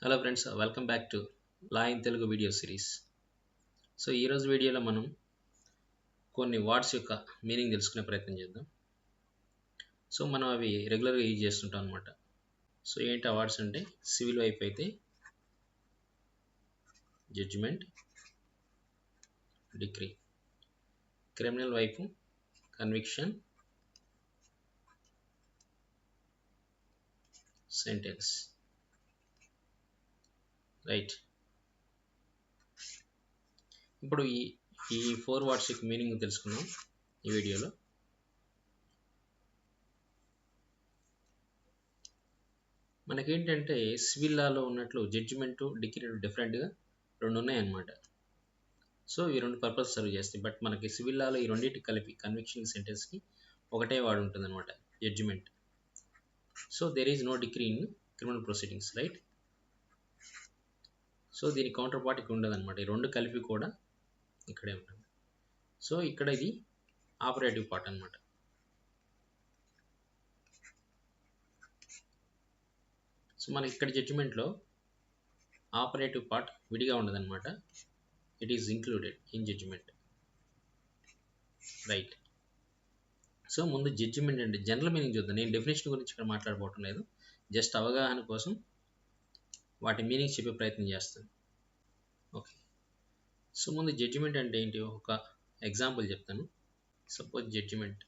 Hello friends, welcome back to law in Telugu video series. So ఈరోజు వీడియోలో మనం కొన్ని వర్డ్స్ యొక్క మీనింగ్ తెలుసుకునే ప్రయత్నం చేద్దాం. సో మనం అవి రెగ్యులర్గా యూజ్ చేస్తుంటాం అనమాట. సో ఏంటి ఆ వర్డ్స్ అంటే, సివిల్ వైపు అయితే జడ్జిమెంట్, డిక్రీ, క్రిమినల్ వైపు కన్విక్షన్, సెంటెన్స్. రైట్. ఇప్పుడు ఈ 4 వర్డ్స్ యొక్క మీనింగ్ తెలుసుకుందాం ఈ వీడియోలో. మనకేంటంటే సివిల్ లాలో ఉన్నట్లు జడ్జిమెంట్, డిక్రీ డిఫరెంట్గా రెండు ఉన్నాయన్నమాట. సో ఈ రెండు పర్పస్ సర్వ్ చేస్తాయి. బట్ మనకి సివిల్ లాలో ఈ రెండింటి కలిపి కన్విక్షన్, సెంటెన్స్కి ఒకటే వాడు ఉంటుంది అనమాట, judgement. So there is no decree in criminal proceedings, right. So దీని కౌంటర్ పార్ట్ ఇక్కడ ఉండదు అనమాట. ఈ రెండు కలిపి కూడా ఇక్కడే ఉంటుంది. సో ఇక్కడ ఇది ఆపరేటివ్ పార్ట్ అనమాట. సో మనకి ఇక్కడ జడ్జిమెంట్లో ఆపరేటివ్ పార్ట్ విడిగా ఉండదు అనమాట. It is included in judgement, right. So ముందు జడ్జిమెంట్ అంటే జనరల్ మీనింగ్ చూద్దాం. నేను డెఫినేషన్ గురించి ఇక్కడ మాట్లాడబోవటం లేదు, జస్ట్ అవగాహన కోసం వాటి మీనింగ్ చెప్పే ప్రయత్నం చేస్తాను. ఓకే. సో ముందు జడ్జిమెంట్ అంటే ఏంటి, ఒక ఎగ్జాంపుల్ చెప్తాను. Suppose judgement,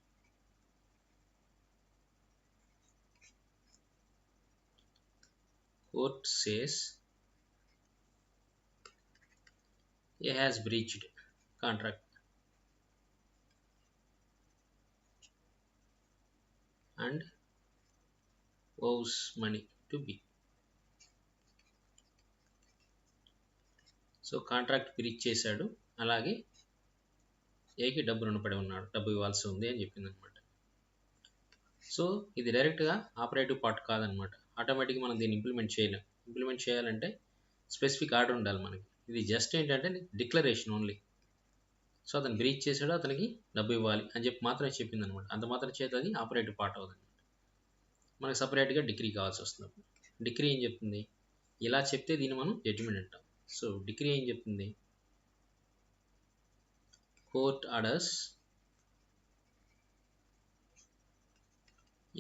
court says A has breached contract and owes money to B. So contract breach చేశాడు, అలాగే ఏకి డబ్బు రుణపడి ఉన్నాడు, డబ్బు ఇవ్వాల్సి ఉంది అని చెప్పింది అనమాట. సో ఇది డైరెక్ట్గా ఆపరేటివ్ పార్ట్ కాదనమాట. ఆటోమేటిక్గా మనం దీన్ని ఇంప్లిమెంట్ చేయలేం. ఇంప్లిమెంట్ చేయాలంటే స్పెసిఫిక్ ఆర్డర్ ఉండాలి మనకి. ఇది జస్ట్ ఏంటంటే డిక్లరేషన్ ఓన్లీ. సో అతను బ్రీచ్ చేశాడు, అతనికి డబ్బు ఇవ్వాలి అని చెప్పి మాత్రమే చెప్పింది అనమాట. అంత మాత్రం చేత అది ఆపరేటివ్ పార్ట్ అవుతుంది. మనకు సపరేట్గా డిగ్రీ కావాల్సి వస్తుంది. డిగ్రీ ఏం చెప్తుంది, ఇలా చెప్తే దీన్ని మనం జడ్జిమెంట్ అంటాం. సో డిగ్రీ ఏం చెప్తుంది, court orders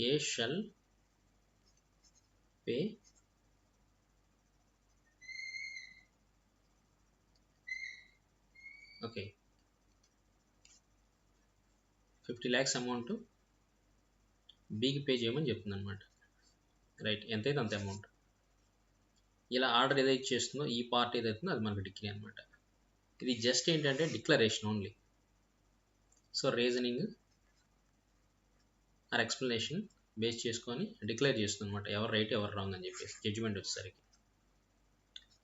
A shall pay okay 50 lakhs amount బీకి పే చేయమని చెప్తుంది అనమాట, రైట్. ఎంతైతే అంత అమౌంట్. ఇలా ఆర్డర్ ఏదైతే చేస్తుందో ఈ పార్ట్ ఏదైతుందో అది మనకు డిగ్రీ అనమాట. ఇది జస్ట్ ఏంటంటే declaration only. So reasoning or explanation base చేసుకొని డిక్లేర్ చేస్తుంది అనమాట, ఎవరు రైట్ ఎవరు రాంగ్ అని చెప్పేసి జడ్జిమెంట్ వచ్చేసరికి.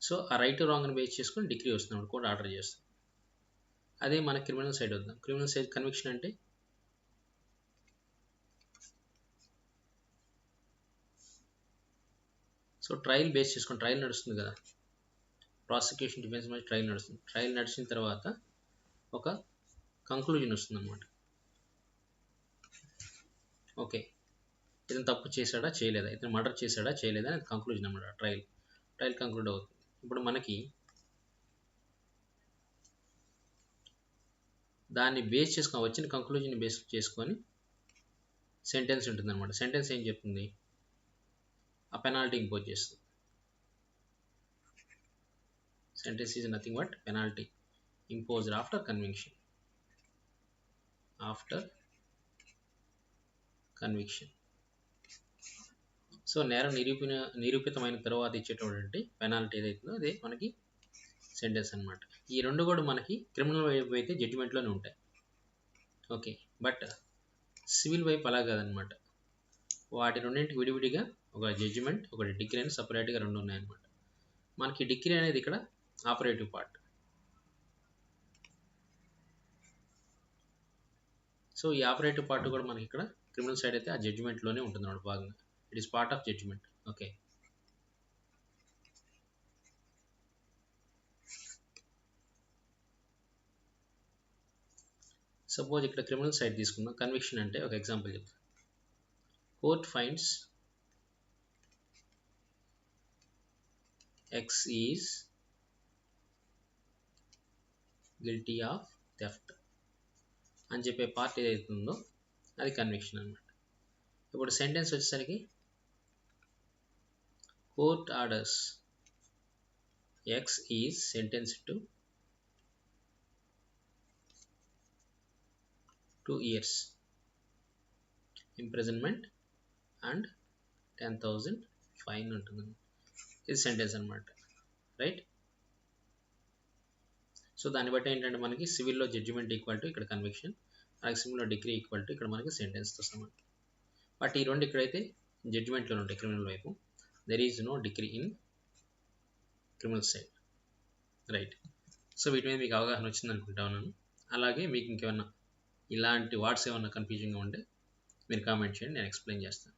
సో ఆ రైట్ రాంగ్ అని బేస్ చేసుకొని డిగ్రీ వస్తుంది, కోర్ట్ ఆర్డర్ చేస్తుంది. అదే మన క్రిమినల్ సైడ్ వద్దాం. క్రిమినల్ సైడ్ కన్విక్షన్ అంటే సో ట్రయల్ బేస్ చేసుకొని, ట్రయల్ నడుస్తుంది కదా, ప్రాసిక్యూషన్ డిఫెన్స్ మధ్య ట్రయల్ నడుస్తుంది. ట్రయల్ నడిచిన తర్వాత ఒక కంక్లూజన్ వస్తుంది అనమాట. ఓకే, ఇతను తప్పు చేశాడా చేయలేదా, ఇతను మర్డర్ చేశాడా చేయలేదా అని కంక్లూజన్ అనమాట. ట్రయల్ కంక్లూడ్ అవుతుంది. ఇప్పుడు మనకి దాన్ని బేస్ చేసుకొని, వచ్చిన కంక్లూజన్ బేస్ చేసుకొని సెంటెన్స్ ఉంటుంది అనమాట. సెంటెన్స్ ఏం చెప్తుంది, ఆ పెనాల్టీ ఇంపోజ్ చేస్తుంది. Sentence is nothing but penalty imposed after conviction. So నేరం నిరూపితమైన తర్వాత ఇచ్చేటటువంటి పెనాల్టీ ఏదైతుందో అదే మనకి సెంటెన్స్ అనమాట. ఈ రెండు కూడా మనకి క్రిమినల్ వైపు అయితే జడ్జిమెంట్లోనే ఉంటాయి. ఓకే, బట్ సివిల్ వైపు అలా కాదనమాట. వాటి రెండింటికి విడివిడిగా ఒక జడ్జిమెంట్, ఒకటి డిగ్రీ అని సపరేట్గా రెండు ఉన్నాయన్నమాట. మనకి డిగ్రీ అనేది ఇక్కడ ఆపరేటివ్ పార్ట్. సో ఈ ఆపరేటివ్ పార్ట్ కూడా మనకి ఇక్కడ క్రిమినల్ సైడ్ అయితే ఆ జడ్జిమెంట్లోనే ఉంటుంది అన్నమాట భాగంగా. It is part of judgement. Okay, suppose ఇక్కడ క్రిమినల్ సైడ్ తీసుకుందాం. కన్విక్షన్ అంటే ఒక ఎగ్జాంపుల్ చెప్తాను. Court finds X is guilty of theft అని చెప్పే పార్ట్ ఏదైతే ఉందో అది కన్విక్షన్ అనమాట. ఇప్పుడు సెంటెన్స్ వచ్చేసరికి court orders X is sentenced to 2 years imprisonment and 10,000 fine ఉంటుంది. ఇది సెంటెన్స్ అనమాట, రైట్? సో దాన్ని బట్టి ఏంటంటే మనకి సివిల్లో జడ్జిమెంట్ ఈక్వల్ టు ఇక్కడ కన్విక్షన్, అలాగే సివిల్లో డిగ్రీ ఈక్వల్ టు ఇక్కడ మనకి సెంటెన్స్తో సమానం. బట్ ఈ రెండు ఇక్కడైతే జడ్జిమెంట్లో ఉంటాయి క్రిమినల్ వైపు. There is no degree in criminal side, right? So వీటి మీద మీకు అవగాహన వచ్చింది అనుకుంటా ఉన్నాను. అలాగే మీకు ఇంకేమన్నా ఇలాంటి వాట్స్ ఏమన్నా కన్ఫ్యూజింగ్గా ఉంటే మీరు కామెంట్ చేయండి, నేను ఎక్స్ప్లెయిన్ చేస్తాను.